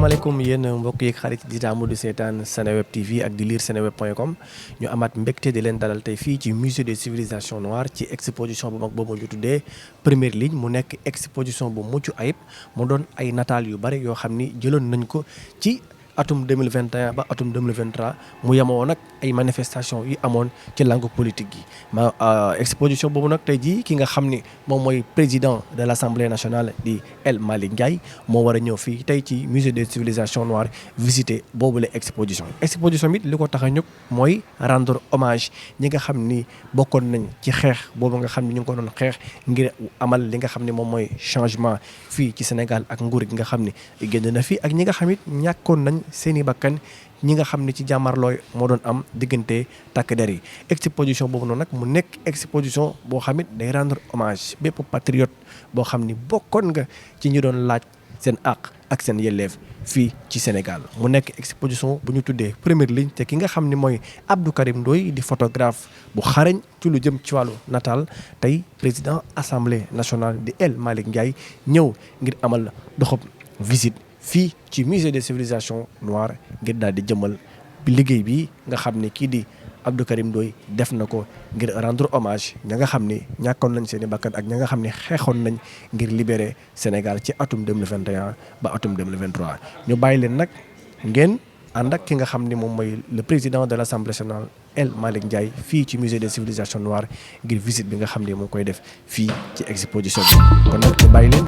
asalaamaaleykum yéen mbokk yeeg xarit di taamu di seetaan Seneweb TV ak di lire seneweb.com ñu amaat mbégte di leen dalal tey fii ci musée des civilisations noires ci exposition bu mag boobu ñu tuddee première ligne mu nekk exposition bu mucc ayib mu doon ay nataal yu bari yoo xam ni jëloon nañ ko ci atum 2021 ba atum 2023 mu yemoo nag ay manifestation yi amoon ci langue politique gi exposition boobu nag tey jii ki nga xam ni moom mooy président de l'Assemblée nationale di El Malick Ndiaye moo war a ñëw fii tey ci musée des civilisations noires visiter boobule exposition bi li ko tax a ñëw mooy rendre hommage ñi nga xam ni bokkoon nañ ci xeex boobu nga xam ni ñu ngi ko doon xeex ngir amal li nga xam ni moom mooy changement fii ci Sénégal ak nguur gi nga xam ni génn na fii ak ñi nga xam it ñàkkoon nañ seeni bakkan ñi nga xam ne ci jàmmarlooy moo doon am diggante takk der yi exposition boobu noonu nag mu nekk exposition boo xam it day rendre hommage bépp patriote boo xam ni bokkoon nga ci ñi doon laaj seen àq ak seen yelleef fii ci Sénégal mu nekk exposition bu ñu tuddee première ligne te ki nga xam ni mooy Abdou Karim Ndoye di photographe bu xarañ ci lu jëm ci wàllu nataal tey président assemblée nationale di El Malick Ndiaye ñëw ngir amal doxab visite fii ci musée des civilisations noires ngir daal di jëmal liggéey bi nga xam ne kii di Abdou Karim Ndoye def na ko ngir rendre hommage ña nga xam ne ñàkkoon nañ seen i bakkan ak ña nga xam ne xeexoon nañ ngir libérer Sénégal ci atum 2021 ba atum 2023 ñu bàyyi leen nag ngeen ànd ak ki nga xam ne moom mooy le président de l'Assemblée nationale El Malick Ndiaye fii ci musée des civilisations noires ngir visite bi nga xam ne moo koy def fii ci exposition bi kon nag ñu bàyyi leen.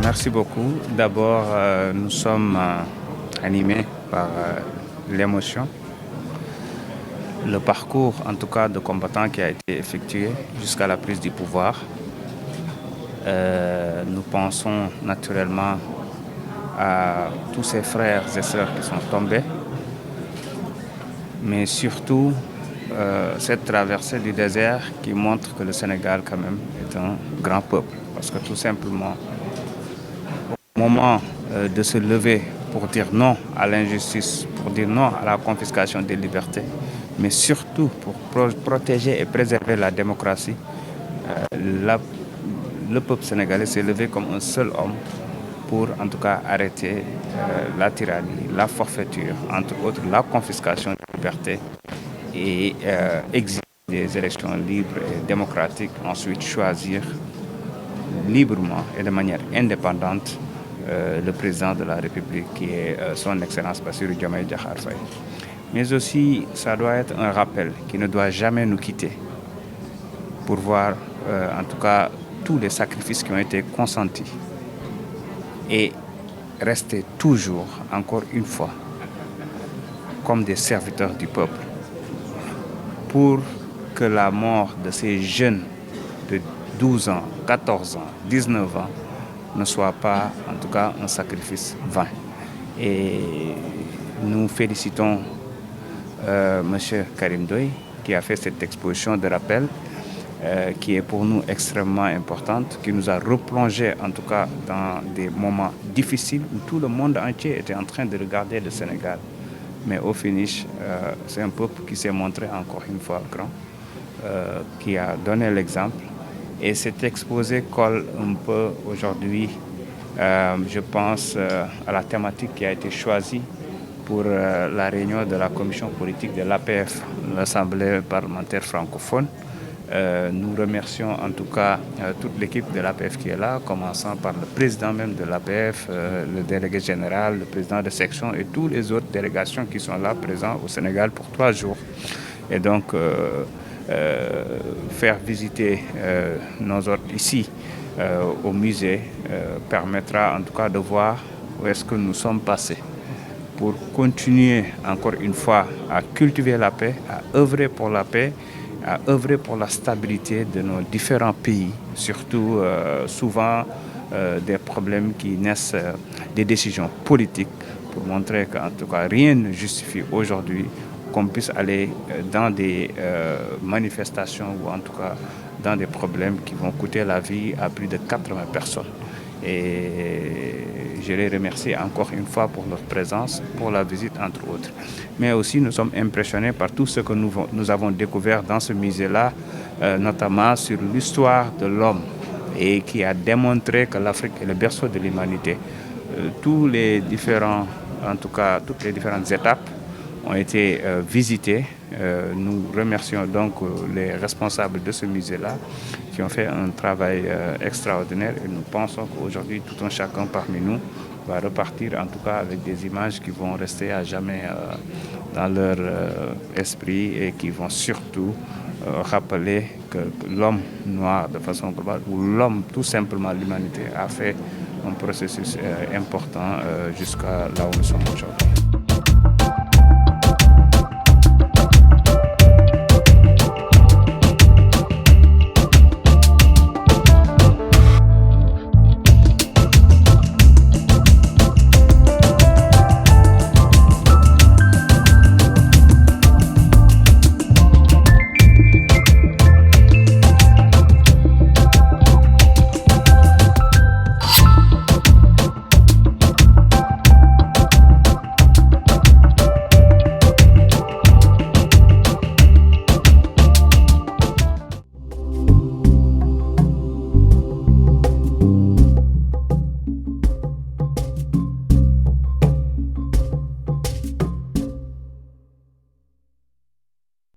Merci beaucoup. D'abord, nous sommes animés par l'émotion. Le parcours, en tout cas, de combattants qui a été effectué jusqu'à la prise du pouvoir. Nous pensons naturellement à tous ces frères et sœurs qui sont tombés, mais surtout cette traversée du désert qui montre que le Sénégal, quand même, est un grand peuple. Parce que tout simplement, au moment de se lever pour dire non à l'injustice, pour dire non à la confiscation des libertés, mais surtout pour protéger et préserver la démocratie, le peuple sénégalais s'est levé comme un seul homme pour en tout cas arrêter la tyrannie, la forfaiture, entre autres la confiscation des libertés et exiger des élections libres et démocratiques, ensuite choisir librement et de manière indépendante le président de la République qui est son Excellence Bassirou Diomaye Diakhar Faye. Mais aussi, ça doit être un rappel qui ne doit jamais nous quitter pour voir en tout cas tous les sacrifices qui ont été consentis et rester toujours, encore une fois, comme des serviteurs du peuple pour que la mort de ces jeunes de 12 ans, 14 ans, 19 ans ne soit pas, en tout cas, un sacrifice vain. Et nous félicitons M. Karim Ndoye qui a fait cette exposition de rappel qui est pour nous extrêmement importante, qui nous a replongé, en tout cas, dans des moments difficiles où tout le monde entier était en train de regarder le Sénégal. Mais au finish, c'est un peuple qui s'est montré encore une fois grand, qui a donné l'exemple. Et cet exposé colle un peu aujourd'hui, je pense, à la thématique qui a été choisie pour la réunion de la commission politique de l'APF, l'Assemblée parlementaire francophone. Nous remercions en tout cas toute l'équipe de l'APF qui est là, commençant par le président même de l'APF, le délégué général, le président de section et toutes les autres délégations qui sont là présents au Sénégal pour 3 jours. Et donc, faire visiter nos hôtes ici au musée permettra en tout cas de voir où est-ce que nous sommes passés pour continuer encore une fois à cultiver la paix, à œuvrer pour la paix, à œuvrer pour la stabilité de nos différents pays, surtout souvent des problèmes qui naissent des décisions politiques pour montrer qu'en tout cas rien ne justifie aujourd'hui qu'on puisse aller dans des manifestations ou en tout cas dans des problèmes qui vont coûter la vie à plus de 80 personnes. Et je les remercie encore une fois pour leur présence, pour la visite entre autres. Mais aussi nous sommes impressionnés par tout ce que nous avons découvert dans ce musée-là, notamment sur l'histoire de l'homme et qui a démontré que l'Afrique est le berceau de l'humanité. Toutes les différentes étapes ont été visitées. Nous remercions donc les responsables de ce musée-là qui ont fait un travail extraordinaire et nous pensons qu'aujourd'hui tout un chacun parmi nous va repartir en tout cas avec des images qui vont rester à jamais dans leur esprit et qui vont surtout rappeler que l'homme noir de façon globale ou l'homme tout simplement l'humanité a fait un processus important jusqu'à là où nous sommes aujourd'hui.